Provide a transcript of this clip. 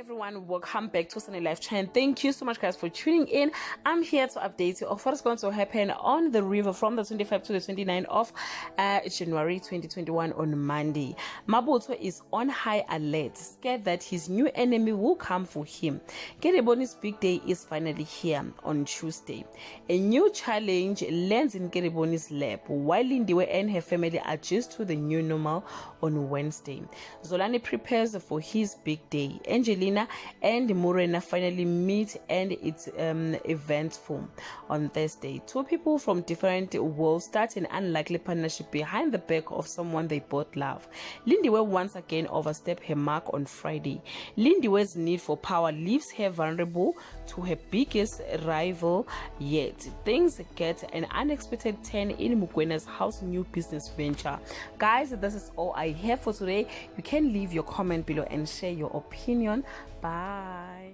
everyone, welcome back to Sunny Life Channel. Thank you so much guys for tuning in. I'm here to update you of what is going to happen on the river from the 25th to the 29th of January 2021 on Monday. Mabotho is on high alert, scared that his new enemy will come for him. Kereboni's big day is finally here on Tuesday. A new challenge lands in Kereboni's lap while Lindiwe and her family adjust to the new normal on Wednesday. Zolani prepares for his big day. Angelina and Morena finally meet and it's eventful on Thursday. Two people from different worlds start an unlikely partnership behind the back of someone they both love. Lindiwe once again overstepped her mark on Friday. Lindiwe's need for power leaves her vulnerable to her biggest rival yet. Things get an unexpected turn in Mukwena's house new business venture. Guys, this is all I have for today. You can leave your comment below and share your opinion. Bye.